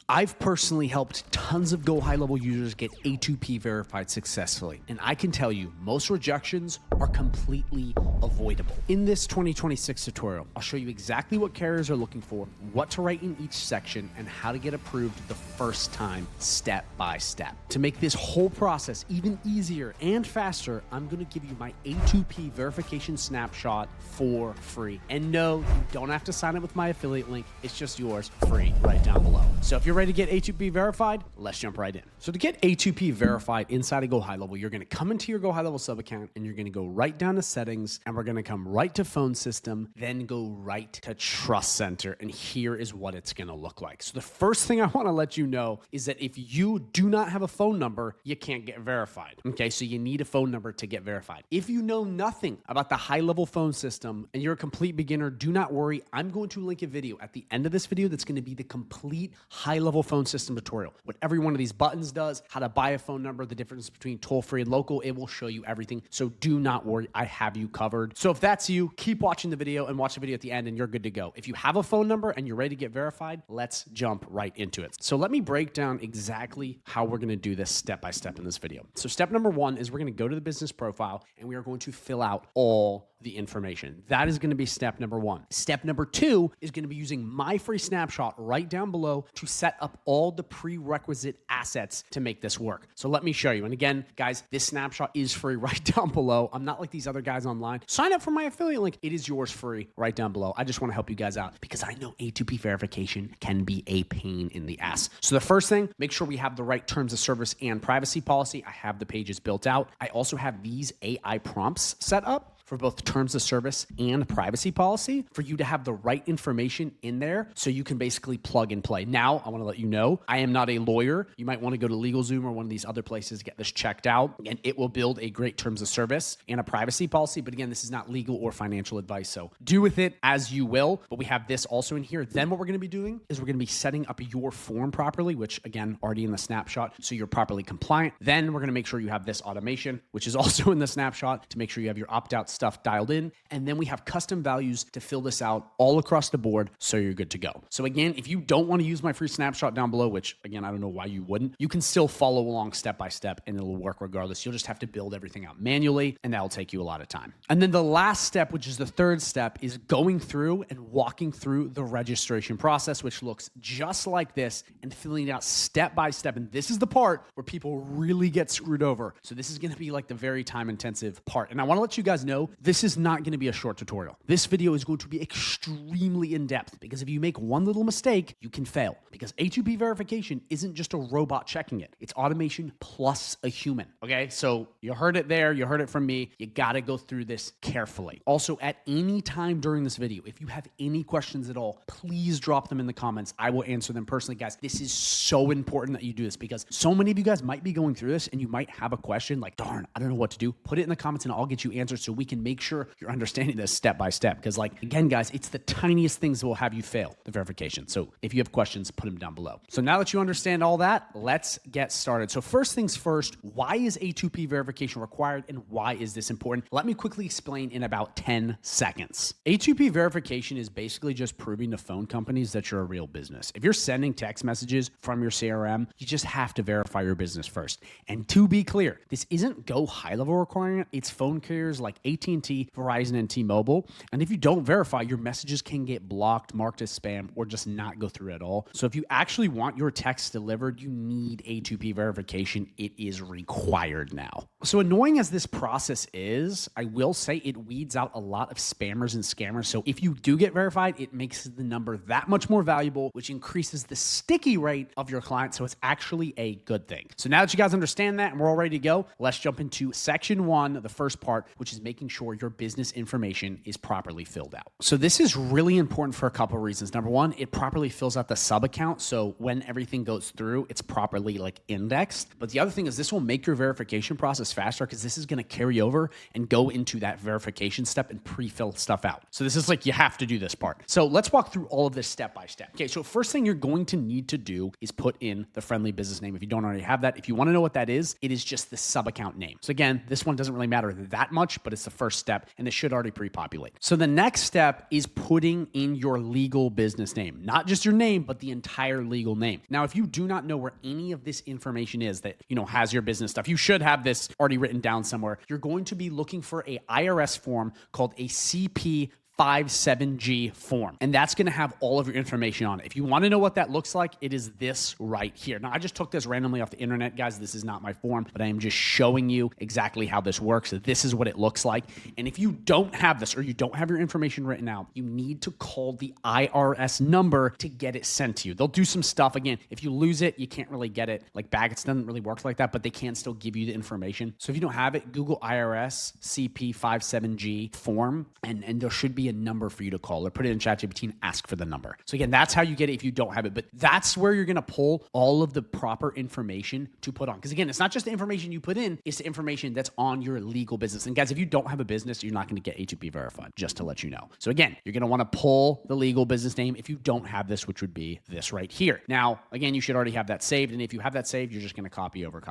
I've personally helped tons of GoHighLevel users get A2P verified successfully, and I can tell you most rejections are completely avoidable. In this 2026 tutorial, I'll show you exactly what carriers are looking for, what to write in each section, and how to get approved the first time, step by step. To make this whole process even easier and faster, I'm going to give you my A2P verification snapshot for free. And no, you don't have to sign up with my affiliate link. It's just yours free right down below. So if you're ready to get A2P verified, let's jump right in. So to get A2P verified inside of GoHighLevel, you're going to come into your GoHighLevel sub account and you're going to go right down to settings, and we're going to come right to phone system, then go right to Trust Center. And here is what it's going to look like. So the first thing I want to let you know is that if you do not have a phone number, you can't get verified. Okay, so you need a phone number to get verified. If you know nothing about the HighLevel phone system and you're a complete beginner, do not worry. I'm going to link a video at the end of this video that's going to be the complete HighLevel phone system tutorial. What every one of these buttons does, how to buy a phone number, the difference between toll-free and local, it will show you everything. So do not worry, I have you covered. So if that's you, keep watching the video and watch the video at the end and you're good to go. If you have a phone number and you're ready to get verified, let's jump right into it. So let me break down exactly how we're going to do this step by step in this video. So step number one is we're going to go to the business profile and we are going to fill out all the information. That is going to be step number one. Step number two is going to be using my free snapshot right down below to set up all the prerequisite assets to make this work. So let me show you. And again, guys, this snapshot is free right down below. I'm not like these other guys online. Sign up for my affiliate link. It is yours free right down below. I just want to help you guys out because I know A2P verification can be a pain in the ass. So the first thing, make sure we have the right terms of service and privacy policy. I have the pages built out. I also have these AI prompts set up for both terms of service and privacy policy for you to have the right information in there so you can basically plug and play. Now, I want to let you know, I am not a lawyer. You might want to go to LegalZoom or one of these other places to get this checked out, and it will build a great terms of service and a privacy policy. But again, this is not legal or financial advice, so do with it as you will. But we have this also in here. Then what we're going to be doing is we're going to be setting up your form properly, which again, already in the snapshot, so you're properly compliant. Then we're going to make sure you have this automation, which is also in the snapshot, to make sure you have your opt-out stuff dialed in. And then we have custom values to fill this out all across the board so you're good to go. So again, if you don't want to use my free snapshot down below, which again, I don't know why you wouldn't, you can still follow along step by step and it'll work regardless. You'll just have to build everything out manually and that'll take you a lot of time. And then the last step, which is the third step, is going through and walking through the registration process, which looks just like this, and filling it out step by step. And this is the part where people really get screwed over. So this is going to be like the very time intensive part. And I want to let you guys know, this is not going to be a short tutorial. This video is going to be extremely in-depth because if you make one little mistake, you can fail. Because A2P verification isn't just a robot checking it. It's automation plus a human. Okay, so you heard it there. You heard it from me. You got to go through this carefully. Also, at any time during this video, if you have any questions at all, please drop them in the comments. I will answer them personally, guys. This is so important that you do this because so many of you guys might be going through this and you might have a question like, darn, I don't know what to do. Put it in the comments and I'll get you answers so we can make sure you're understanding this step by step. Because like, again, guys, it's the tiniest things that will have you fail the verification. So if you have questions, put them down below. So now that you understand all that, let's get started. So first things first, why is A2P verification required and why is this important? Let me quickly explain in about 10 seconds. A2P verification is basically just proving to phone companies that you're a real business. If you're sending text messages from your CRM, you just have to verify your business first. And to be clear, this isn't GoHighLevel requiring it. It's phone carriers like AT&T, Verizon, and T-Mobile. And if you don't verify, your messages can get blocked, marked as spam, or just not go through at all. So if you actually want your text delivered, you need A2P verification. It is required now. So annoying as this process is, I will say it weeds out a lot of spammers and scammers. So if you do get verified, it makes the number that much more valuable, which increases the sticky rate of your client. So it's actually a good thing. So now that you guys understand that and we're all ready to go, let's jump into section one, the first part, which is making sure your business information is properly filled out. So this is really important for a couple of reasons. Number one, it properly fills out the sub account. So when everything goes through, it's properly like indexed. But the other thing is this will make your verification process faster because this is going to carry over and go into that verification step and pre-fill stuff out. So this is like, you have to do this part. So let's walk through all of this step by step. Okay, so first thing you're going to need to do is put in the friendly business name. If you don't already have that, if you want to know what that is, it is just the sub account name. So again, this one doesn't really matter that much, but it's the first step, and it should already pre-populate. So the next step is putting in your legal business name, not just your name, but the entire legal name. Now, if you do not know where any of this information is that, has your business stuff, you should have this already written down somewhere. You're going to be looking for a IRS form called a CP 57G form. And that's going to have all of your information on it. If you want to know what that looks like, it is this right here. Now, I just took this randomly off the internet, guys. This is not my form, but I am just showing you exactly how this works. This is what it looks like. And if you don't have this or you don't have your information written out, you need to call the IRS number to get it sent to you. They'll do some stuff. Again, if you lose it, you can't really get it. Like Baggett doesn't really work like that, but they can still give you the information. So if you don't have it, Google IRS CP 57G form, and there should be a number for you to call, or put it in ChatGPT and ask for the number. So again, that's how you get it if you don't have it, but that's where you're going to pull all of the proper information to put on. Because again, it's not just the information you put in, it's the information that's on your legal business. And guys, if you don't have a business, you're not going to get A2P verified, just to let you know. So again, you're going to want to pull the legal business name if you don't have this, which would be this right here. Now, again, you should already have that saved. And if you have that saved, you're just going to copy over.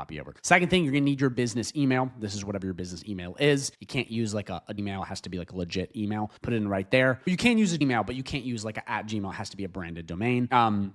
Second thing, you're going to need your business email. This is whatever your business email is. You can't use like an email. It has to be like a legit email. Put it in right there. You can use an email, but you can't use like a @Gmail. It has to be a branded domain.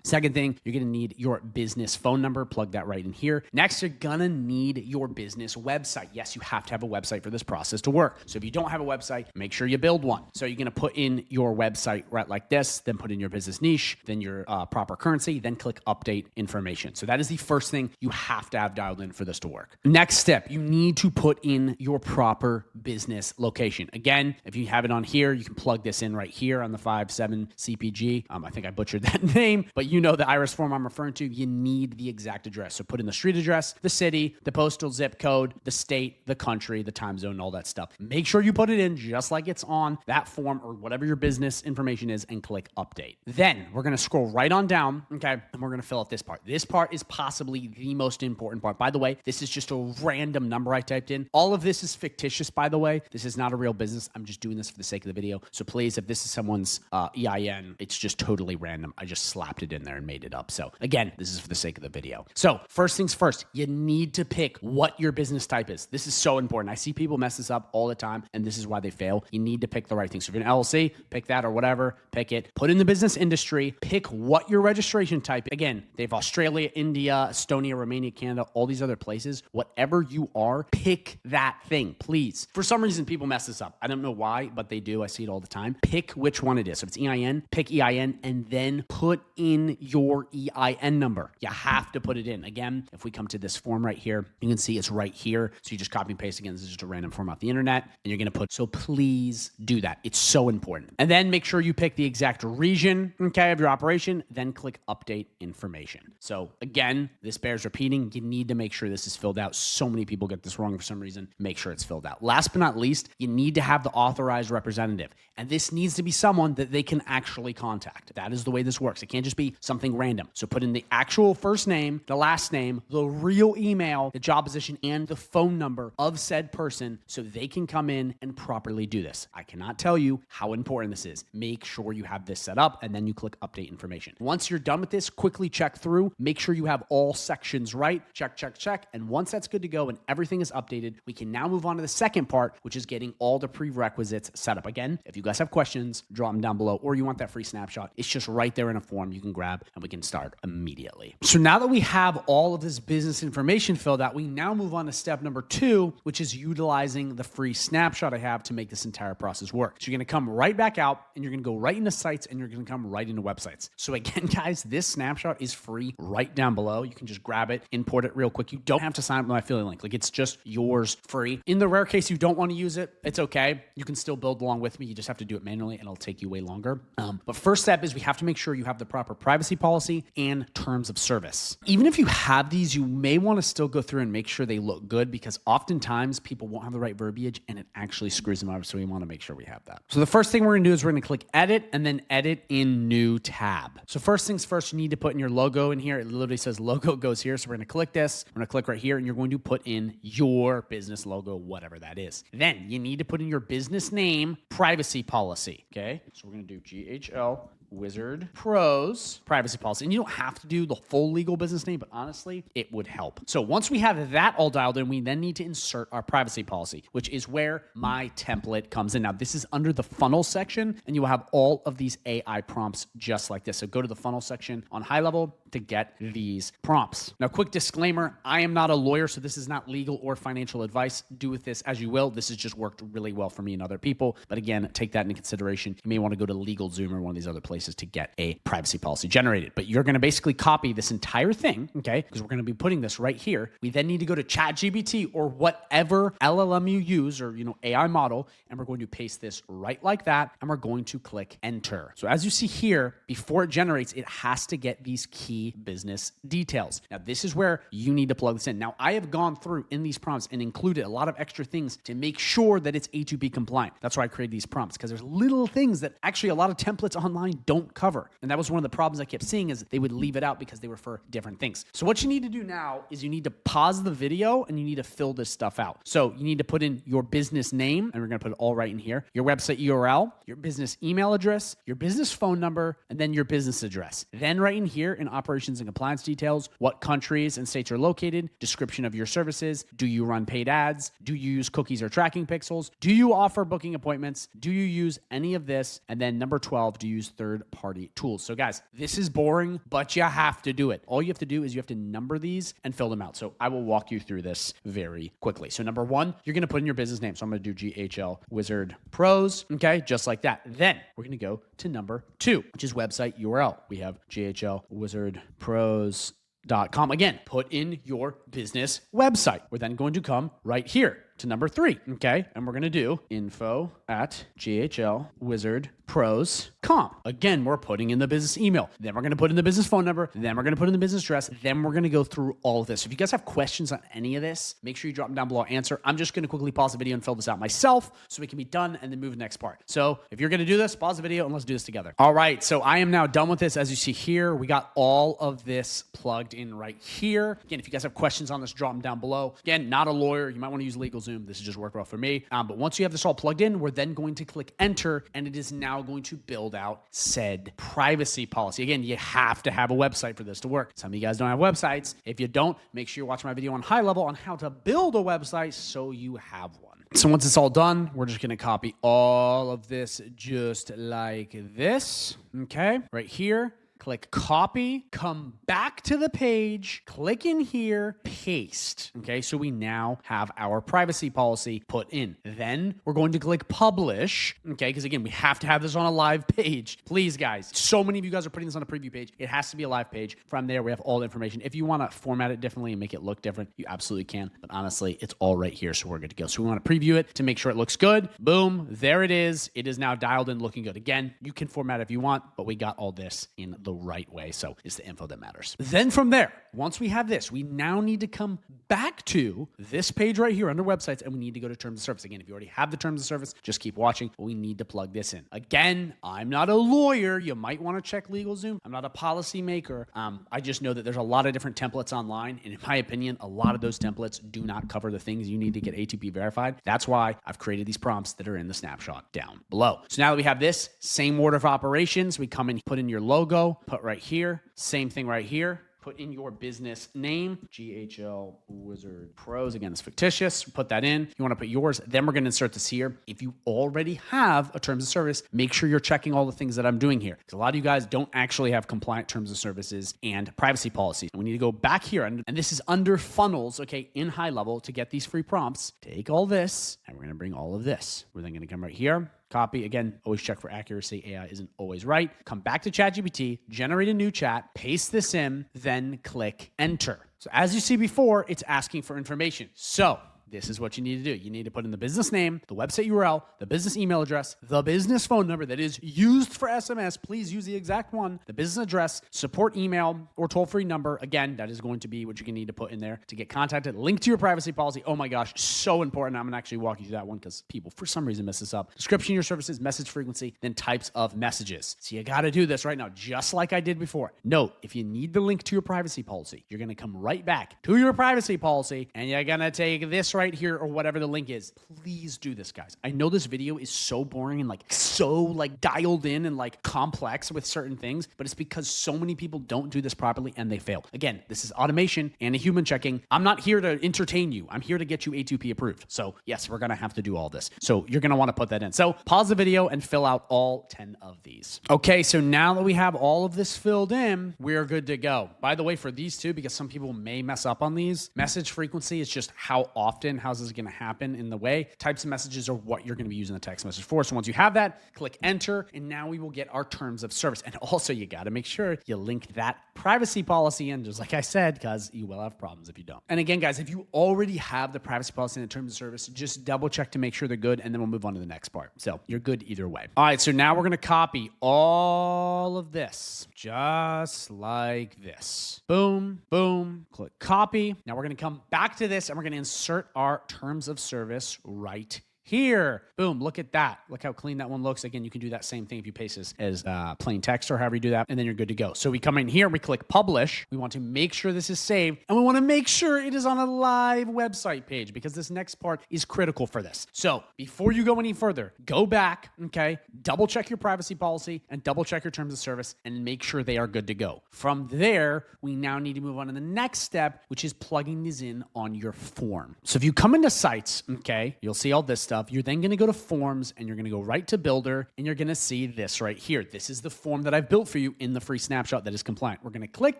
Second thing, you're going to need your business phone number. Plug that right in here. Next, you're going to need your business website. Yes, you have to have a website for this process to work. So if you don't have a website, make sure you build one. So you're going to put in your website right like this, then put in your business niche, then your proper currency, then click update information. So that is the first thing you have to have dialed in for this to work. Next step, you need to put in your proper business location. Again, if you have it on here, you can plug this in right here on the 57 CPG. I think I butchered that name, but you know the IRS form I'm referring to. You need the exact address. So put in the street address, the city, the postal zip code, the state, the country, the time zone, all that stuff. Make sure you put it in just like it's on that form or whatever your business information is, and click update. Then we're going to scroll right on down, okay, and we're going to fill out this part. This part is possibly the most important part. By the way, this is just a random number I typed in. All of this is fictitious, by the way. This is not a real business. I'm just doing this for the sake of the video. So please, if this is someone's EIN, it's just totally random. I just slapped it in there and made it up. So again, this is for the sake of the video. So first things first, you need to pick what your business type is. This is so important. I see people mess this up all the time, and this is why they fail. You need to pick the right thing. So if you're an LLC, pick that or whatever, pick it. Put in the business industry, pick what your registration type. Again, they have Australia, India, Estonia, Romania, Canada, all these other places. Whatever you are, pick that thing, please. For some reason, people mess this up. I don't know why, but they do. I see it all the time. Pick which one it is. So if it's EIN, pick EIN, and then put in your EIN number. You have to put it in. Again, if we come to this form right here, you can see it's right here. So you just copy and paste. Again, this is just a random form off the internet, and you're going to put, so please do that. It's so important. And then make sure you pick the exact region, okay, of your operation, then click update information. So again, this bears repeating. You need to make sure this is filled out. So many people get this wrong for some reason. Make sure it's filled out. Last but not least, you need to have the authorized representative. And this needs to be someone that they can actually contact. That is the way this works. It can't just be something random. So put in the actual first name, the last name, the real email, the job position, and the phone number of said person so they can come in and properly do this. I cannot tell you how important this is. Make sure you have this set up, and then you click update information. Once you're done with this, quickly check through. Make sure you have all sections right. Check, check, check. And once that's good to go and everything is updated, we can now move on to the second part, which is getting all the prerequisites set up. Again, if you guys have questions, drop them down below, or you want that free snapshot, it's just right there in a form you can grab, and we can start immediately. So now that we have all of this business information filled out, we now move on to step number 2, which is utilizing the free snapshot I have to make this entire process work. So you're going to come right back out, and you're going to go right into sites, and you're going to come right into websites. So again, guys, this snapshot is free right down below. You can just grab it, import it real quick. You don't have to sign up with my affiliate link. Like, it's just yours free. In the rare case you don't want to use it, it's okay. You can still build along with me. You just have to do it manually, and it'll take you way longer. But first step is we have to make sure you have the proper privacy policy and terms of service. Even if you have these, you may want to still go through and make sure they look good, because oftentimes people won't have the right verbiage and it actually screws them up. So we want to make sure we have that. So the first thing we're going to do is we're going to click edit and then edit in new tab. So first things first, you need to put in your logo in here. It literally says logo goes here. So we're going to click this. We're going to click right here, and you're going to put in your business logo, whatever that is. Then you need to put in your business name, privacy policy. Okay. So we're going to do GHL Wizard Pros privacy policy. And you don't have to do the full legal business name, but honestly, it would help. So once we have that all dialed in, we then need to insert our privacy policy, which is where my template comes in. Now, this is under the funnel section, and you will have all of these AI prompts just like this. So go to the funnel section on HighLevel to get these prompts. Now, quick disclaimer, I am not a lawyer, so this is not legal or financial advice. Do with this as you will. This has just worked really well for me and other people. But again, take that into consideration. You may want to go to LegalZoom or one of these other places to get a privacy policy generated. But you're going to basically copy this entire thing, okay? Because we're going to be putting this right here. We then need to go to ChatGPT or whatever LLM you use or, AI model, and we're going to paste this right like that, and we're going to click enter. So as you see here, before it generates, it has to get these key business details. Now, this is where you need to plug this in. Now, I have gone through in these prompts and included a lot of extra things to make sure that it's A2P compliant. That's why I created these prompts, because there's little things that actually a lot of templates online don't cover. And that was one of the problems I kept seeing, is they would leave it out because they were for different things. So what you need to do now is you need to pause the video and you need to fill this stuff out. So you need to put in your business name, and we're going to put it all right in here, your website URL, your business email address, your business phone number, and then your business address. Then right in here in operations and compliance details, what countries and states are located, description of your services, do you run paid ads, do you use cookies or tracking pixels, do you offer booking appointments, do you use any of this, and then number 12, do you use third-party tools. So guys, this is boring, but you have to do it. All you have to do is you have to number these and fill them out. So I will walk you through this very quickly. So number 1, you're going to put in your business name. So I'm going to do GHL Wizard Pros, okay, just like that. Then we're going to go to number 2, which is website URL. We have GHL Wizard Pros.com. Again, put in your business website. We're then going to come right here to number 3, okay? And we're going to do info@GHLWizardPros.com. Again, we're putting in the business email. Then we're going to put in the business phone number. Then we're going to put in the business address. Then we're going to go through all of this. If you guys have questions on any of this, make sure you drop them down below. Answer. I'm just going to quickly pause the video and fill this out myself so we can be done and then move to the next part. So if you're going to do this, pause the video and let's do this together. All right, so I am now done with this. As you see here, we got all of this plugged in right here. Again, if you guys have questions on this, drop them down below. Again, not a lawyer. You might want to use LegalZoom. This has just worked well for me. But once you have this all plugged in, we're then going to click enter, and it is now going to build out said privacy policy. Again, you have to have a website for this to work. Some of you guys don't have websites. If you don't, make sure you watch my video on HighLevel on how to build a website so you have one. So once it's all done, we're just going to copy all of this just like this. Okay, right here. Click copy, come back to the page, click in here, paste. Okay, so we now have our privacy policy put in. Then we're going to click publish. Okay, because again, we have to have this on a live page. Please, guys, so many of you guys are putting this on a preview page. It has to be a live page. From there, we have all the information. If you want to format it differently and make it look different, you absolutely can. But honestly, it's all right here, so we're good to go. So we want to preview it to make sure it looks good. Boom, there it is. It is now dialed in, looking good. Again, you can format it if you want, but we got all this in the right way. So it's the info that matters. Then from there, once we have this, we now need to come back to this page right here under websites, and we need to go to terms of service. Again, if you already have the terms of service, just keep watching, but we need to plug this in. Again, I'm not a lawyer. You might want to check LegalZoom. I'm not a policy maker. I just know that there's a lot of different templates online, and in my opinion, a lot of those templates do not cover the things you need to get A2P verified. That's why I've created these prompts that are in the snapshot down below. So now that we have this, same order of operations, we come in, put in your logo, put right here, same thing right here. Put in your business name, GHL Wizard Pros. Again, it's fictitious. Put that in. You want to put yours. Then we're going to insert this here. If you already have a terms of service, make sure you're checking all the things that I'm doing here, because a lot of you guys don't actually have compliant terms of services and privacy policies. We need to go back here, and this is under funnels, okay, in HighLevel to get these free prompts. Take all this, and we're going to bring all of this. We're then going to come right here. Copy. Again, always check for accuracy. AI isn't always right. Come back to ChatGPT, generate a new chat, paste this in, then click enter. So as you see before, it's asking for information. So this is what you need to do. You need to put in the business name, the website URL, the business email address, the business phone number that is used for SMS. Please use the exact one. The business address, support email, or toll-free number. Again, that is going to be what you're going to need to put in there to get contacted. Link to your privacy policy. Oh my gosh, so important. I'm going to actually walk you through that one because people, for some reason, mess this up. Description of your services, message frequency, then types of messages. So you got to do this right now, just like I did before. Note, if you need the link to your privacy policy, you're going to come right back to your privacy policy, and you're going to take this right right here or whatever the link is. Please do this, guys. I know this video is so boring and so dialed in and complex with certain things, but it's because so many people don't do this properly and they fail. Again, this is automation and a human checking. I'm not here to entertain you. I'm here to get you A2P approved. So yes, we're going to have to do all this. So you're going to want to put that in. So pause the video and fill out all 10 of these. Okay, so now that we have all of this filled in, we're good to go. By the way, for these two, because some people may mess up on these, message frequency is just how often, how's this going to happen in the way. Types of messages are what you're going to be using the text message for. So once you have that, click enter, and now we will get our terms of service. And also you got to make sure you link that privacy policy in, just like I said, because you will have problems if you don't. And again, guys, if you already have the privacy policy and the terms of service, just double check to make sure they're good, and then we'll move on to the next part. So you're good either way. All right, so now we're going to copy all of this, just like this. Boom, boom, click copy. Now we're going to come back to this, and we're going to insert our terms of service right here. Boom, look at that. Look how clean that one looks. Again, you can do that same thing if you paste this as plain text or however you do that, and then you're good to go. So we come in here, we click publish. We want to make sure this is saved, and we want to make sure it is on a live website page because this next part is critical for this. So before you go any further, go back, okay, double check your privacy policy and double check your terms of service and make sure they are good to go. From there, we now need to move on to the next step, which is plugging these in on your form. So if you come into sites, okay, you'll see all this stuff. You're then going to go to forms and you're going to go right to builder and you're going to see this right here. This is the form that I've built for you in the free snapshot that is compliant. We're going to click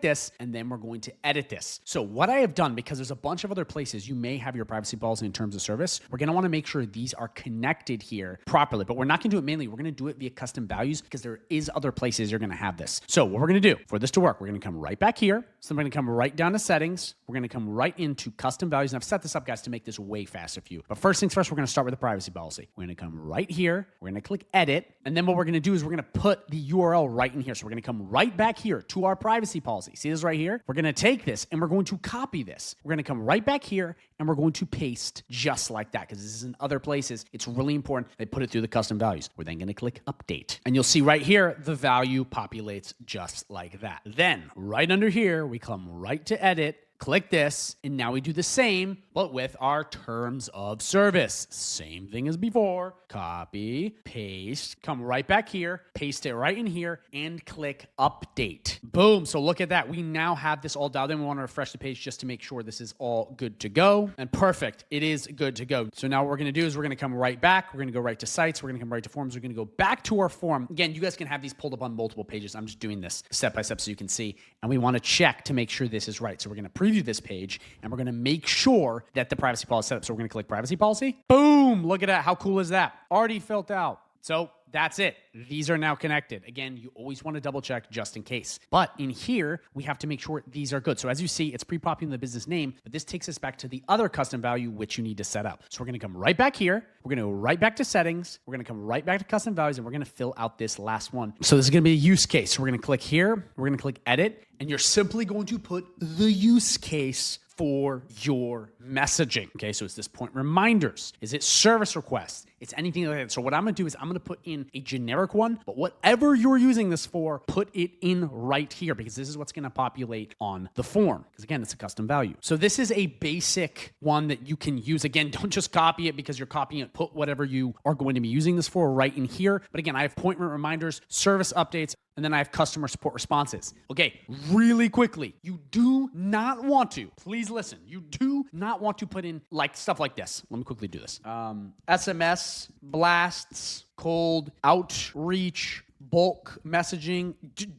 this and then we're going to edit this. So what I have done, because there's a bunch of other places you may have your privacy policy in terms of service, we're going to want to make sure these are connected here properly, but we're not going to do it manually. We're going to do it via custom values because there is other places you're going to have this. So what we're going to do for this to work, we're going to come right back here. So we're going to come right down to settings. We're going to come right into custom values. And I've set this up, guys, to make this way faster for you. But first things first, we're going to start with the privacy policy. We're going to come right here. We're going to click edit. And then what we're going to do is we're going to put the URL right in here. So we're going to come right back here to our privacy policy. See this right here? We're going to take this and we're going to copy this. We're going to come right back here and we're going to paste just like that because this is in other places. It's really important they put it through the custom values. We're then going to click update. And you'll see right here, the value populates just like that. Then right under here, we come right to edit. Click this, and now we do the same, but with our terms of service. Same thing as before. Copy, paste, come right back here, paste it right in here, and click update. Boom. So look at that. We now have this all dialed in. We want to refresh the page just to make sure this is all good to go. And perfect. It is good to go. So now what we're going to do is we're going to come right back. We're going to go right to sites. We're going to come right to forms. We're going to go back to our form. Again, you guys can have these pulled up on multiple pages. I'm just doing this step by step so you can see. And we want to check to make sure this is right. So we're going to preview this page and we're going to make sure that the privacy policy is set up. So we're going to click privacy policy. Boom. Look at that. How cool is that? Already filled out. So that's it. These are now connected. Again, you always want to double check just in case. But in here, we have to make sure these are good. So as you see, it's pre-populating the business name, but this takes us back to the other custom value, which you need to set up. So we're going to come right back here. We're going to go right back to settings. We're going to come right back to custom values, and we're going to fill out this last one. So this is going to be a use case. So we're going to click here. We're going to click edit, and you're simply going to put the use case for your messaging. Okay, so it's this point reminders. Is it service requests? It's anything like that. So what I'm going to do is I'm going to put in a generic one, but whatever you're using this for, put it in right here because this is what's going to populate on the form. Because again, it's a custom value. So this is a basic one that you can use. Again, don't just copy it because you're copying it. Put whatever you are going to be using this for right in here. But again, I have appointment reminders, service updates, and then I have customer support responses. Okay, really quickly, you do not want to, please listen, you do not want to put in like stuff like this. Let me quickly do this. SMS, blasts, cold, outreach, bulk messaging.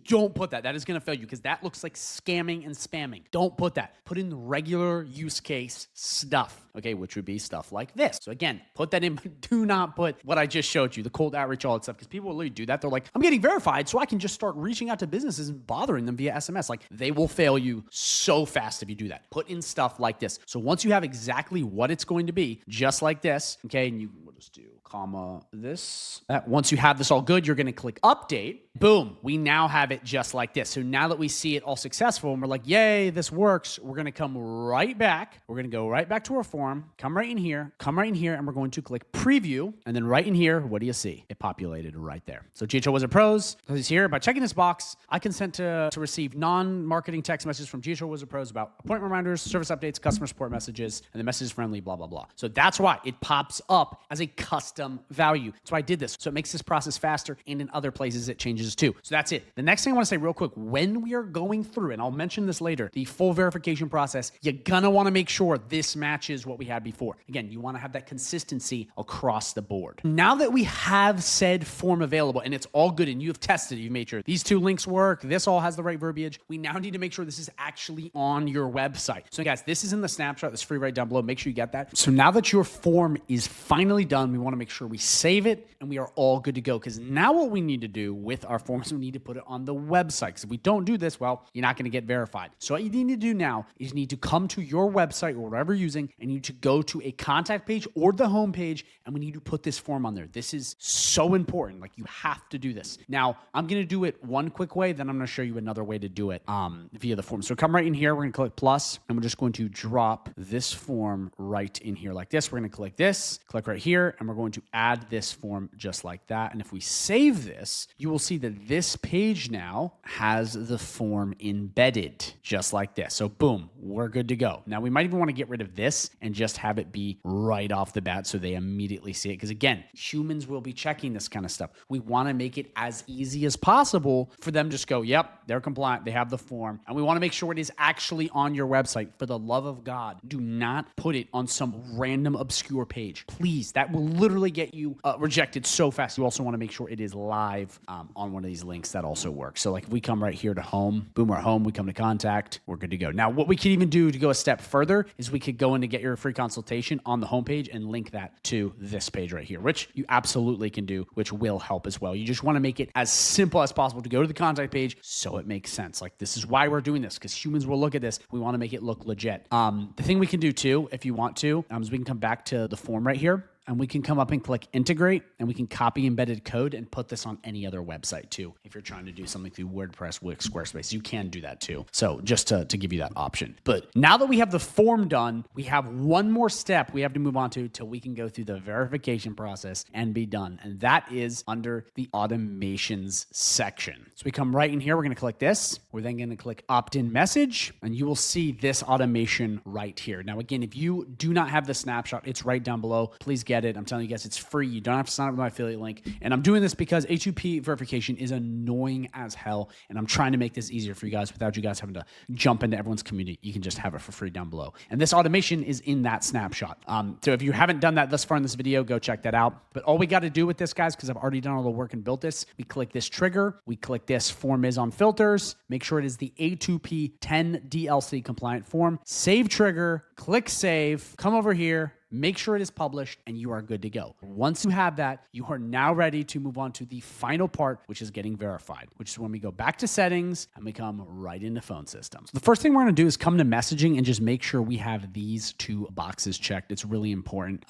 Don't put that. That is going to fail you because that looks like scamming and spamming. Don't put that. Put in the regular use case stuff, okay, which would be stuff like this. So again, put that in, but do not put what I just showed you, the cold outreach, all that stuff, because people will literally do that. They're like, I'm getting verified, so I can just start reaching out to businesses and bothering them via SMS. Like, they will fail you so fast if you do that. Put in stuff like this. So once you have exactly what it's going to be, just like this, okay, and we'll just do comma this. Once you have this all good, you're going to click update. Boom. We now have it just like this. So now that we see it all successful and we're like, yay, this works, we're going to come right back. We're going to go right back to our form, come right in here, and we're going to click preview. And then right in here, what do you see? It populated right there. So GHL Wizard Pros is here. By checking this box, I consent to receive non-marketing text messages from GHL Wizard Pros about appointment reminders, service updates, customer support messages, and the message is friendly, blah, blah, blah. So that's why it pops up as a custom value. That's why I did this. So it makes this process faster, and in other places it changes too. So that's it. The next thing I want to say real quick, when we are going through, and I'll mention this later, the full verification process, you're gonna want to make sure this matches what we had before. Again, you want to have that consistency across the board. Now that we have said form available and it's all good and you've tested it, you've made sure these two links work, this all has the right verbiage, we now need to make sure this is actually on your website. So guys, this is in the snapshot that's free right down below. Make sure you get that. So now that your form is finally done, we want to make sure we save it and we are all good to go, because now what we need to do with our forms, we need to put it on the website, because if we don't do this, well, you're not going to get verified. So what you need to do now is you need to come to your website or whatever you're using, and you need to go to a contact page or the home page, and we need to put this form on there. This is so important. Like, you have to do this. Now, I'm going to do it one quick way, then I'm going to show you another way to do it via the form. So come right in here, we're going to click plus, and we're just going to drop this form right in here like this. We're going to click this, click right here, and we're going to add this form just like that. And if we save this, you will see that this page now has the form embedded just like this. So boom, we're good to go. Now we might even want to get rid of this and just have it be right off the bat so they immediately see it. Because again, humans will be checking this kind of stuff. We want to make it as easy as possible for them to just go, yep, they're compliant, they have the form. And we want to make sure it is actually on your website. For the love of God, do not put it on some random obscure page. Please, that will literally get you rejected so fast. You also want to make sure it is live on one of these links. That also works. So like if we come right here to home, boom, we're home, we come to contact, we're good to go. Now what we can even do to go a step further is we could go in to get your free consultation on the homepage and link that to this page right here, which you absolutely can do, which will help as well. You just want to make it as simple as possible to go to the contact page so it makes sense. Like, this is why we're doing this, because humans will look at this. We want to make it look legit. The thing we can do too, if you want to, is we can come back to the form right here, and we can come up and click integrate, and we can copy embedded code and put this on any other website too. If you're trying to do something through WordPress, Wix, Squarespace, you can do that too. So just to give you that option. But now that we have the form done, we have one more step we have to move on to till we can go through the verification process and be done. And that is under the automations section. So we come right in here, we're going to click this. We're then going to click opt-in message, and you will see this automation right here. Now, again, if you do not have the snapshot, it's right down below. Please get it. I'm telling you guys, it's free. You don't have to sign up with my affiliate link. And I'm doing this because A2P verification is annoying as hell. And I'm trying to make this easier for you guys without you guys having to jump into everyone's community. You can just have it for free down below. And this automation is in that snapshot. So if you haven't done that thus far in this video, go check that out. But all we got to do with this, guys, because I've already done all the work and built this, we click this trigger. We click this form is on filters. Make sure it is the A2P 10 DLC compliant form. Save trigger, click save, come over here, make sure it is published, and you are good to go. Once you have that, you are now ready to move on to the final part, which is getting verified, which is when we go back to settings and we come right into phone systems. The first thing we're going to do is come to messaging and just make sure we have these two boxes checked. It's really important.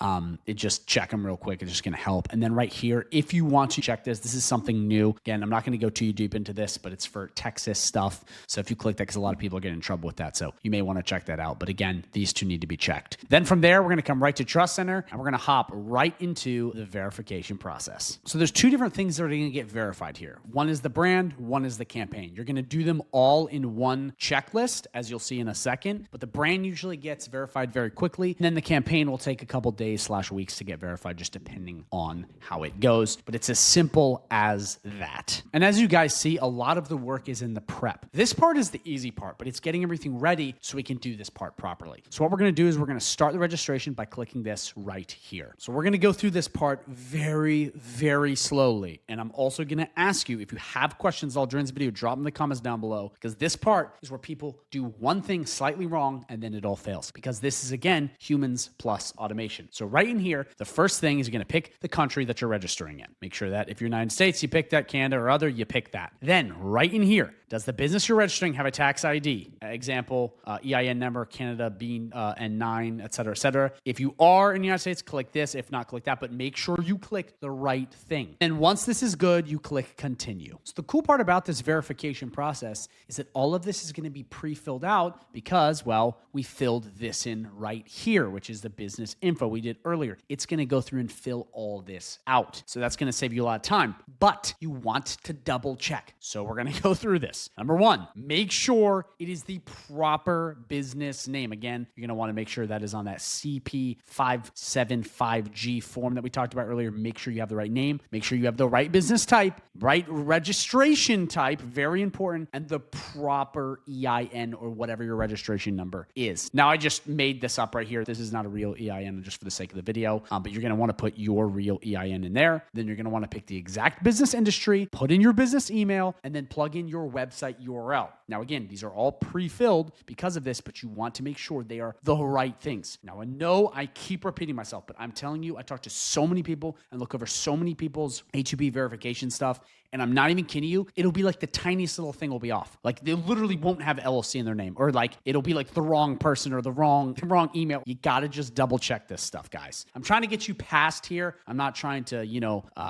Just check them real quick. It's just going to help. And then right here, if you want to check this is something new. Again, I'm not going to go too deep into this, but it's for Texas stuff. So if you click that, because a lot of people are getting in trouble with that. So you may want to check that out. But again, these two need to be checked. Then from there, we're going to come right to Trust Center, and we're going to hop right into the verification process. So there's two different things that are going to get verified here. One is the brand, one is the campaign. You're going to do them all in one checklist, as you'll see in a second, but the brand usually gets verified very quickly. And then the campaign will take a couple days / weeks to get verified, just depending on how it goes. But it's as simple as that. And as you guys see, a lot of the work is in the prep. This part is the easy part, but it's getting everything ready so we can do this part properly. So what we're going to do is we're going to start the registration by clicking this right here. So we're going to go through this part very, very slowly. And I'm also going to ask you, if you have questions all during this video, drop them in the comments down below, because this part is where people do one thing slightly wrong and then it all fails, because this is, again, humans plus automation. So right in here, the first thing is you're going to pick the country that you're registering in. Make sure that if you're United States, you pick that. Canada or other, you pick that. Then right in here, does the business you're registering have a tax ID? Example, EIN number, Canada, being N9, et cetera, et cetera. If you you are in the United States, click this. If not, click that. But make sure you click the right thing. And once this is good, you click continue. So the cool part about this verification process is that all of this is going to be pre-filled out because, well, we filled this in right here, which is the business info we did earlier. It's going to go through and fill all this out. So that's going to save you a lot of time, but you want to double check. So we're going to go through this. Number one, make sure it is the proper business name. Again, you're going to want to make sure that is on that CP575G form that we talked about earlier. Make sure you have the right name. Make sure you have the right business type, right registration type, very important, and the proper EIN or whatever your registration number is. Now, I just made this up right here. This is not a real EIN just for the sake of the video, but you're going to want to put your real EIN in there. Then you're going to want to pick the exact business industry, put in your business email, and then plug in your website URL. Now, again, these are all pre-filled because of this, but you want to make sure they are the right things. Now, I know I keep repeating myself, but I'm telling you, I talk to so many people and look over so many people's A2P verification stuff, and I'm not even kidding you, it'll be like the tiniest little thing will be off. Like they literally won't have LLC in their name, or like it'll be like the wrong person or the wrong email. You got to just double check this stuff, guys. I'm trying to get you past here. I'm not trying to,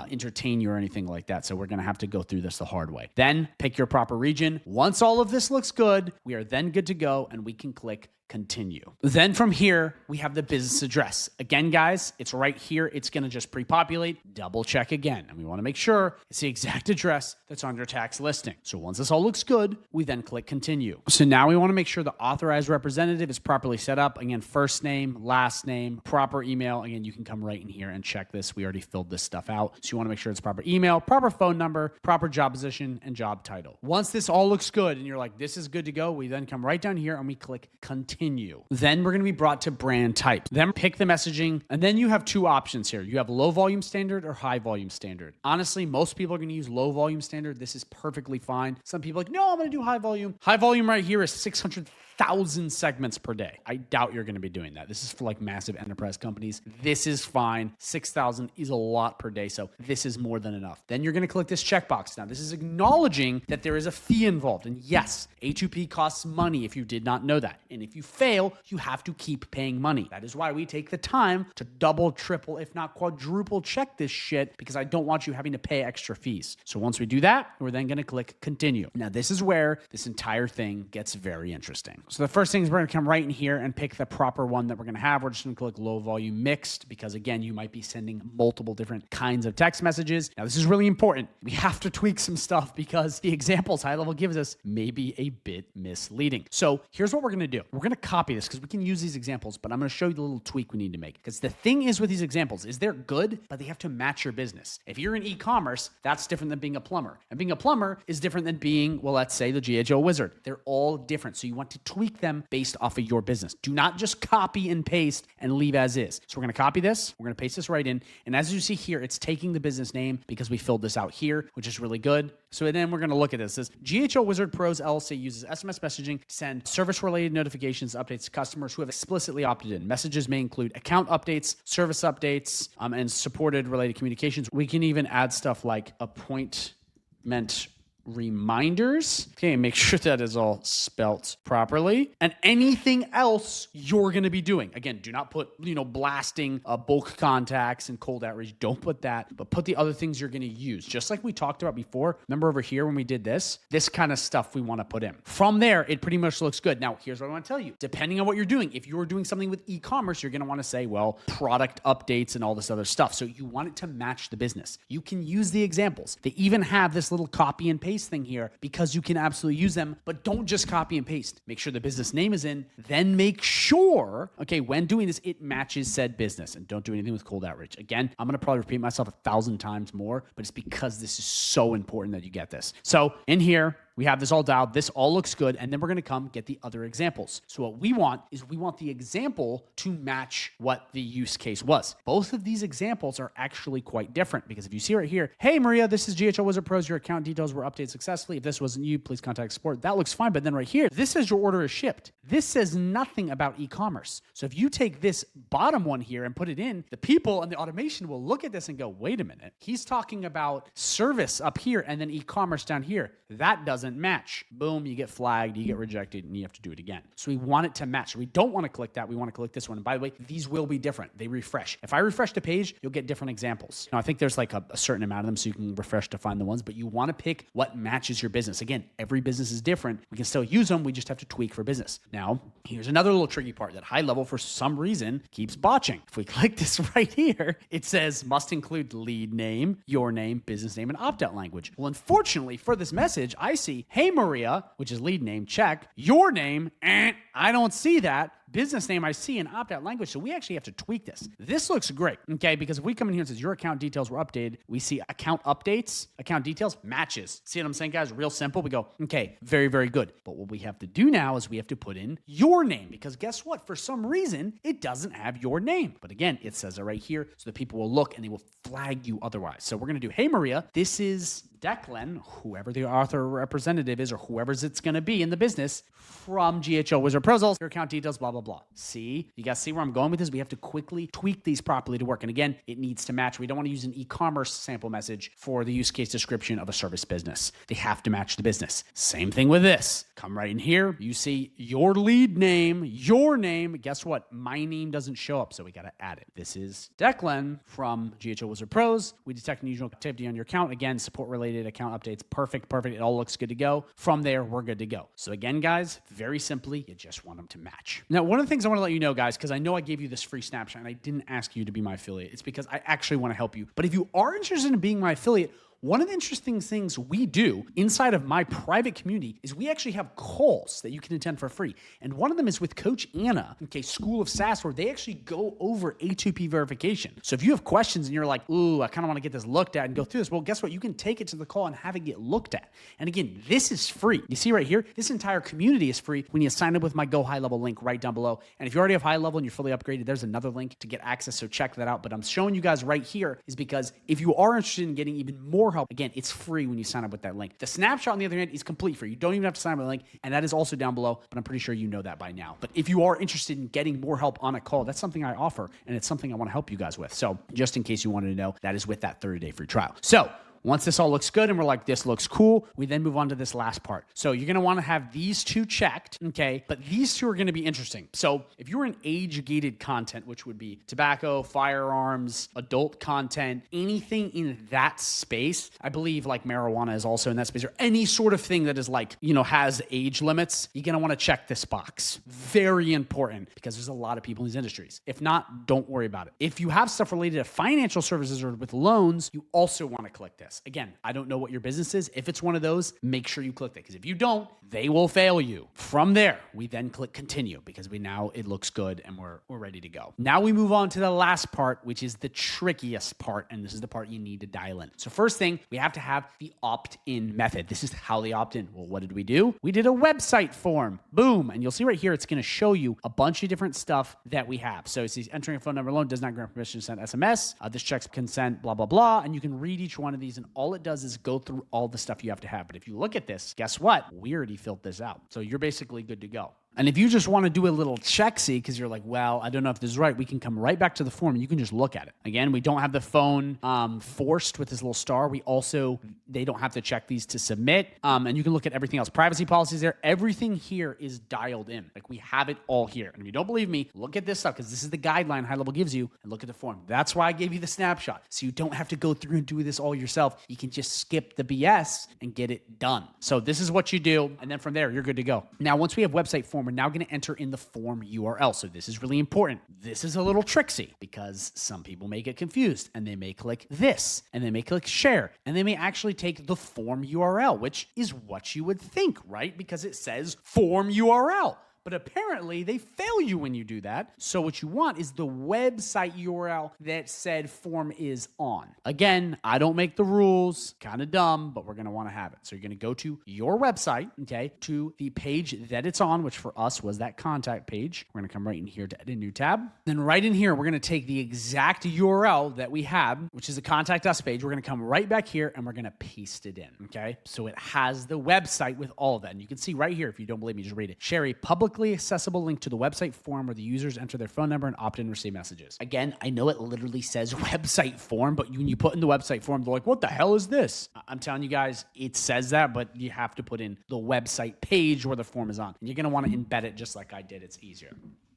entertain you or anything like that. So we're going to have to go through this the hard way. Then pick your proper region. Once all of this looks good, we are then good to go and we can click continue. Then from here, we have the business address. Again, guys, it's right here. It's going to just pre-populate. Double check again. And we want to make sure it's the exact address that's on your tax listing. So once this all looks good, we then click continue. So now we want to make sure the authorized representative is properly set up. Again, first name, last name, proper email. Again, you can come right in here and check this. We already filled this stuff out. So you want to make sure it's proper email, proper phone number, proper job position, and job title. Once this all looks good and you're like, this is good to go, we then come right down here and we click continue. Then we're going to be brought to brand type. Then pick the messaging. And then you have two options here. You have low volume standard or high volume standard. Honestly, most people are going to use low volume standard. This is perfectly fine. Some people are like, no, I'm going to do high volume. High volume right here is 600,000 segments per day. I doubt you're going to be doing that. This is for like massive enterprise companies. This is fine. 6,000 is a lot per day. So this is more than enough. Then you're going to click this checkbox. Now, this is acknowledging that there is a fee involved. And yes, A2P costs money if you did not know that. And if you fail, you have to keep paying money. That is why we take the time to double, triple, if not quadruple check this shit, because I don't want you having to pay extra fees. So once we do that, we're then going to click continue. Now, this is where this entire thing gets very interesting. So the first thing is we're going to come right in here and pick the proper one that we're going to have. We're just going to click low volume mixed because, again, you might be sending multiple different kinds of text messages. Now, this is really important. We have to tweak some stuff because the examples high level gives us may be a bit misleading. So here's what we're going to do. We're going to copy this because we can use these examples, but I'm going to show you the little tweak we need to make. Because the thing is with these examples is they're good, but they have to match your business. If you're in e-commerce, that's different than being a plumber. And being a plumber is different than being, well, let's say the GHO wizard. They're all different. So you want to tweak them based off of your business. Do not just copy and paste and leave as is. So we're going to copy this. We're going to paste this right in. And as you see here, it's taking the business name because we filled this out here, which is really good. So then we're going to look at this. This GHO Wizard Pros LLC uses SMS messaging to send service-related notifications, updates to customers who have explicitly opted in. Messages may include account updates, service updates, and supported related communications. We can even add stuff like appointment reminders. Okay, make sure that is all spelt properly. And anything else you're going to be doing. Again, do not put, blasting bulk contacts and cold outreach. Don't put that, but put the other things you're going to use. Just like we talked about before. Remember over here when we did this kind of stuff we want to put in. From there, it pretty much looks good. Now, here's what I want to tell you. Depending on what you're doing, if you're doing something with e-commerce, you're going to want to say, well, product updates and all this other stuff. So you want it to match the business. You can use the examples. They even have this little copy and paste thing here because you can absolutely use them, but don't just copy and paste. Make sure the business name is in, then make sure, when doing this, it matches said business, and don't do anything with cold outreach. Again, I'm going to probably repeat myself 1,000 times more, but it's because this is so important that you get this. So in here, we have this all dialed. This all looks good. And then we're going to come get the other examples. So what we want is we want the example to match what the use case was. Both of these examples are actually quite different because if you see right here, hey, Maria, this is GHO Wizard Pros. Your account details were updated successfully. If this wasn't you, please contact support. That looks fine. But then right here, this says your order is shipped. This says nothing about e-commerce. So if you take this bottom one here and put it in, the people and the automation will look at this and go, wait a minute. He's talking about service up here and then e-commerce down here. That doesn't doesn't match. Boom, you get flagged, you get rejected, and you have to do it again. So we want it to match. We don't want to click that. We want to click this one. And by the way, these will be different. They refresh. If I refresh the page, you'll get different examples. Now, I think there's like a certain amount of them, so you can refresh to find the ones, but you want to pick what matches your business. Again, every business is different. We can still use them. We just have to tweak for business. Now, here's another little tricky part that high level, for some reason, keeps botching. If we click this right here, it says must include lead name, your name, business name, and opt-out language. Well, unfortunately for this message, I see, hey, Maria, which is lead name, check. Your name, I don't see that. Business name I see in opt-out language, so we actually have to tweak this. This looks great, okay? Because if we come in here and says your account details were updated, we see account updates, account details, matches. See what I'm saying, guys? Real simple. We go, okay, very, very good. But what we have to do now is we have to put in your name, because guess what? For some reason, it doesn't have your name. But again, it says it right here, so the people will look and they will flag you otherwise. So we're gonna do, hey, Maria, this is Declan, whoever the author representative is or whoever's it's going to be in the business, from GHL Wizard Pros, your account details, blah, blah, blah. See? You guys see where I'm going with this? We have to quickly tweak these properly to work. And again, it needs to match. We don't want to use an e-commerce sample message for the use case description of a service business. They have to match the business. Same thing with this. Come right in here. You see your lead name, your name. Guess what? My name doesn't show up, so we got to add it. This is Declan from GHL Wizard Pros. We detect unusual activity on your account. Again, support related account updates. Perfect. It all looks good to go. From there, we're good to go. So again, guys, very simply, you just want them to match. Now, one of the things I want to let you know, guys, because I know I gave you this free snapshot and I didn't ask you to be my affiliate. It's because I actually want to help you. But if you are interested in being my affiliate, one of the interesting things we do inside of my private community is we actually have calls that you can attend for free. And one of them is with Coach Anna, okay, School of SaaS, where they actually go over A2P verification. So if you have questions and you're like, ooh, I kind of want to get this looked at and go through this, well, guess what? You can take it to the call and have it get looked at. And again, this is free. You see right here, this entire community is free when you sign up with my Go High Level link right down below. And if you already have high level and you're fully upgraded, there's another link to get access, so check that out. But I'm showing you guys right here is because if you are interested in getting even more help, again, it's free when you sign up with that link. The snapshot, on the other hand, is complete free. You don't even have to sign up with the link, and that is also down below, but I'm pretty sure you know that by now. But if you are interested in getting more help on a call, that's something I offer, and it's something I want to help you guys with. So just in case you wanted to know, that is with that 30-day free trial. So once this all looks good and we're like, this looks cool, we then move on to this last part. So you're going to want to have these two checked, okay? But these two are going to be interesting. So if you're in age-gated content, which would be tobacco, firearms, adult content, anything in that space, I believe like marijuana is also in that space, or any sort of thing that is like, has age limits, you're going to want to check this box. Very important, because there's a lot of people in these industries. If not, don't worry about it. If you have stuff related to financial services or with loans, you also want to click this. Again, I don't know what your business is. If it's one of those, make sure you click that, because if you don't, they will fail you. From there, we then click continue, because it looks good and we're ready to go. Now we move on to the last part, which is the trickiest part, and this is the part you need to dial in. So first thing, we have to have the opt-in method. This is how they opt in. Well, what did we do? We did a website form. Boom. And you'll see right here, it's going to show you a bunch of different stuff that we have. So it says entering a phone number alone does not grant permission to send SMS. This checks consent, blah, blah, blah. And you can read each one of these, and all it does is go through all the stuff you have to have. But if you look at this, guess what? We already filled this out. So you're basically good to go. And if you just want to do a little check-see because you're like, well, I don't know if this is right, we can come right back to the form and you can just look at it. Again, we don't have the phone forced with this little star. They don't have to check these to submit. And you can look at everything else. Privacy policies there. Everything here is dialed in. Like, we have it all here. And if you don't believe me, look at this stuff, because this is the guideline High Level gives you, and look at the form. That's why I gave you the snapshot. So you don't have to go through and do this all yourself. You can just skip the BS and get it done. So this is what you do. And then from there, you're good to go. Now, once we have website form, we're now going to enter in the form URL. So this is really important. This is a little tricksy, because some people may get confused and they may click this and they may click share and they may actually take the form URL, which is what you would think, right? Because it says form URL. But apparently they fail you when you do that. So what you want is the website URL that said form is on. Again, I don't make the rules, kind of dumb, but we're going to want to have it. So you're going to go to your website, okay, to the page that it's on, which for us was that contact page. We're going to come right in here to edit new tab. Then right in here, we're going to take the exact URL that we have, which is the contact us page. We're going to come right back here and we're going to paste it in, okay? So it has the website with all of that. And you can see right here, if you don't believe me, just read it. Share a public publicly accessible link to the website form where the users enter their phone number and opt in and receive messages. Again, I know it literally says website form, but when you put in the website form, they're like, what the hell is this? I'm telling you guys, it says that, but you have to put in the website page where the form is on. And you're going to want to embed it just like I did. It's easier.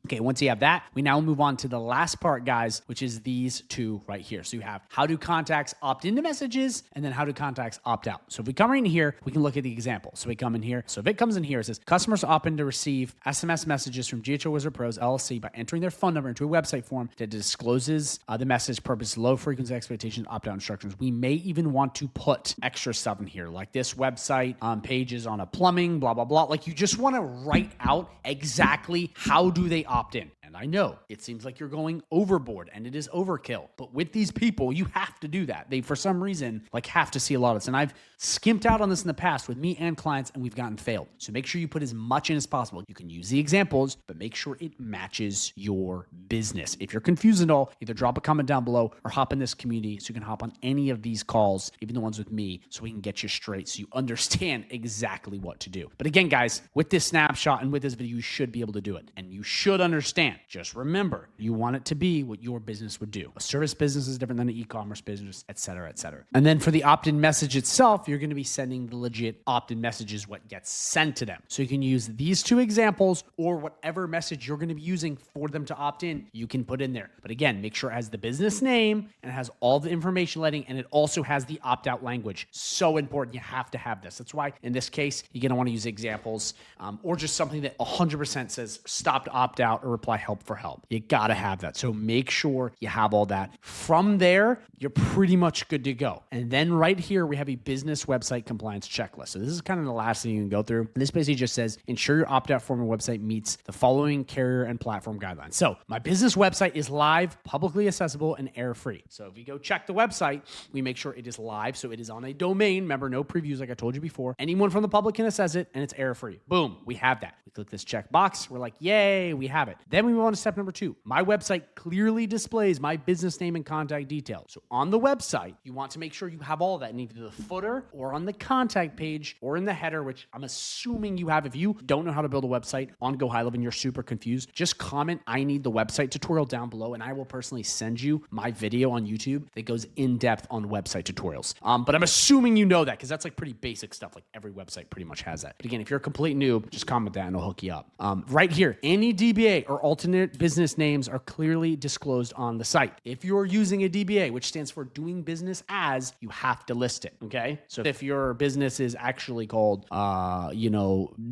Okay, once you have that, we now move on to the last part, guys, which is these two right here. So you have how do contacts opt into messages and then how do contacts opt out. So if we come right in here, we can look at the example. So we come in here. So if it comes in here, it says customers opt in to receive SMS messages from GHO Wizard Pros LLC by entering their phone number into a website form that discloses the message purpose, low frequency expectations, opt out instructions. We may even want to put extra stuff in here like this website pages on a plumbing, blah, blah, blah. Like you just want to write out exactly how do they opt in. And I know it seems like you're going overboard and it is overkill, but with these people, you have to do that. They, for some reason, like have to see a lot of this. And I've skimped out on this in the past with me and clients and we've gotten failed. So make sure you put as much in as possible. You can use the examples, but make sure it matches your business. If you're confused at all, either drop a comment down below or hop in this community so you can hop on any of these calls, even the ones with me, so we can get you straight so you understand exactly what to do. But again, guys, with this snapshot and with this video, you should be able to do it. And you should understand. Just remember, you want it to be what your business would do. A service business is different than an e-commerce business, et cetera, et cetera. And then for the opt-in message itself, you're going to be sending the legit opt-in messages, what gets sent to them. So you can use these two examples or whatever message you're going to be using for them to opt in, you can put in there. But again, make sure it has the business name and it has all the information letting, and it also has the opt-out language. So important. You have to have this. That's why in this case, you're going to want to use examples or just something that 100% says stop to opt out or reply help for help. You got to have that. So make sure you have all that. From there, you're pretty much good to go. And then right here, we have a business website compliance checklist. So this is kind of the last thing you can go through. And this basically just says, ensure your opt-out form and website meets the following carrier and platform guidelines. So my business website is live, publicly accessible, and error-free. So if you go check the website, we make sure it is live. So it is on a domain. Remember, no previews like I told you before. Anyone from the public can access it, and it's error-free. Boom, we have that. We click this check box. We're like, yay, we have it. Then we move on to step number 2. My website clearly displays my business name and contact details. So on the website, you want to make sure you have all that in either the footer or on the contact page or in the header, which I'm assuming you have. If you don't know how to build a website on GoHighLevel and you're super confused, just comment, I need the website tutorial down below, and I will personally send you my video on YouTube that goes in depth on website tutorials. But I'm assuming you know that because that's like pretty basic stuff. Like every website pretty much has that. But again, if you're a complete noob, just comment that and I'll hook you up. Right here, any DBA or alternate business names are clearly disclosed on the site. If you're using a DBA, which stands for doing business as, you have to list it. Okay. So if your business is actually called,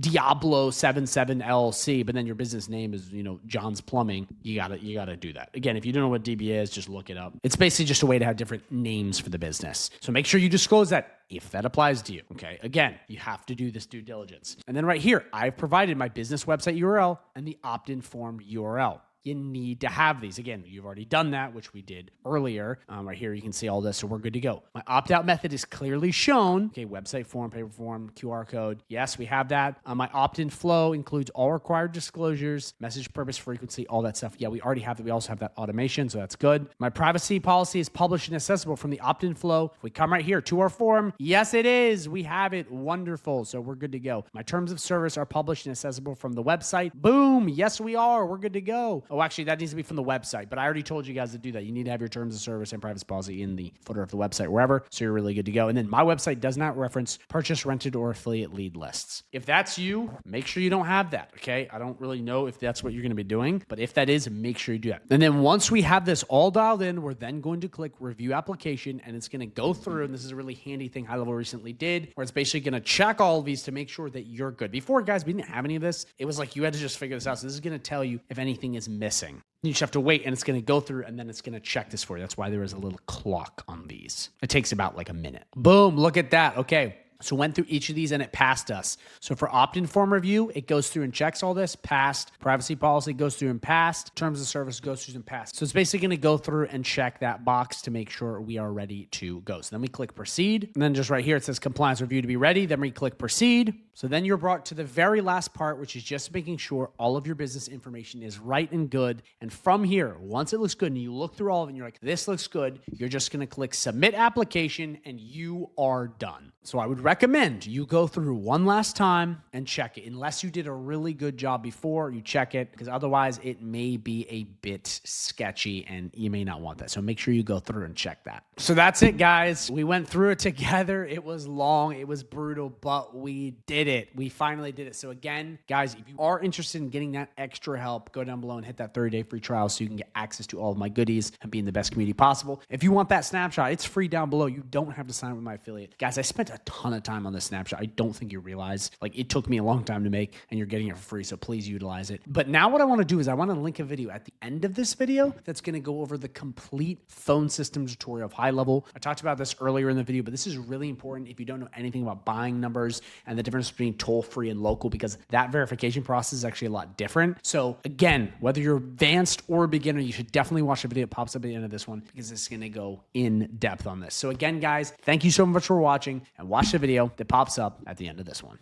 Diablo 77 LLC, but then your business name is, John's Plumbing, you gotta do that. Again, if you don't know what DBA is, just look it up. It's basically just a way to have different names for the business. So make sure you disclose that if that applies to you. Okay. Again, you have to do this due diligence. And then right here, I've provided my business website URL and the opt-in form URL. You need to have these. Again, you've already done that, which we did earlier. Right here, you can see all this, so we're good to go. My opt-out method is clearly shown. Okay, website form, paper form, QR code. Yes, we have that. My opt-in flow includes all required disclosures, message purpose, frequency, all that stuff. Yeah, we already have that. We also have that automation, so that's good. My privacy policy is published and accessible from the opt-in flow. If we come right here to our form, yes, it is. We have it. Wonderful. So we're good to go. My terms of service are published and accessible from the website. Boom. Yes, we are. We're good to go. Oh, actually, that needs to be from the website, but I already told you guys to do that. You need to have your terms of service and privacy policy in the footer of the website, wherever, so you're really good to go. And then my website does not reference purchase, rented, or affiliate lead lists. If that's you, make sure you don't have that, okay? I don't really know if that's what you're going to be doing, but if that is, make sure you do that. And then once we have this all dialed in, we're then going to click review application, and it's going to go through, and this is a really handy thing HighLevel recently did, where it's basically going to check all of these to make sure that you're good. Before, guys, we didn't have any of this. It was like you had to just figure this out. So this is going to tell you if anything is missing. You just have to wait, and it's going to go through, and then it's going to check this for you. That's why there is a little clock on these. It takes about like a minute. Boom, look at that. Okay. So went through each of these and it passed us. So for opt-in form review, it goes through and checks all this, passed. Privacy policy goes through and passed. Terms of service goes through and passed. So it's basically going to go through and check that box to make sure we are ready to go. So then we click proceed. And then just right here, it says compliance review to be ready. Then we click proceed. So then you're brought to the very last part, which is just making sure all of your business information is right and good. And from here, once it looks good and you look through all of it and you're like, this looks good, you're just going to click submit application and you are done. So I would recommend recommend you go through one last time and check it. Unless you did a really good job before, you check it, because otherwise it may be a bit sketchy and you may not want that. So make sure you go through and check that. So that's it, guys. We went through it together. It was long, it was brutal, but we did it. We finally did it. So again, guys, if you are interested in getting that extra help, go down below and hit that 30-day free trial so you can get access to all of my goodies and be in the best community possible. If you want that snapshot, it's free down below. You don't have to sign up with my affiliate. Guys, I spent a ton of time on this snapshot. I don't think you realize. Like, it took me a long time to make, and you're getting it for free, so please utilize it. But now what I want to do is I want to link a video at the end of this video that's going to go over the complete phone system tutorial of HighLevel. I talked about this earlier in the video, but this is really important if you don't know anything about buying numbers and the difference between toll-free and local, because that verification process is actually a lot different. So again, whether you're advanced or a beginner, you should definitely watch the video that pops up at the end of this one, because it's going to go in depth on this. So again, guys, thank you so much for watching, and watch the video that pops up at the end of this one.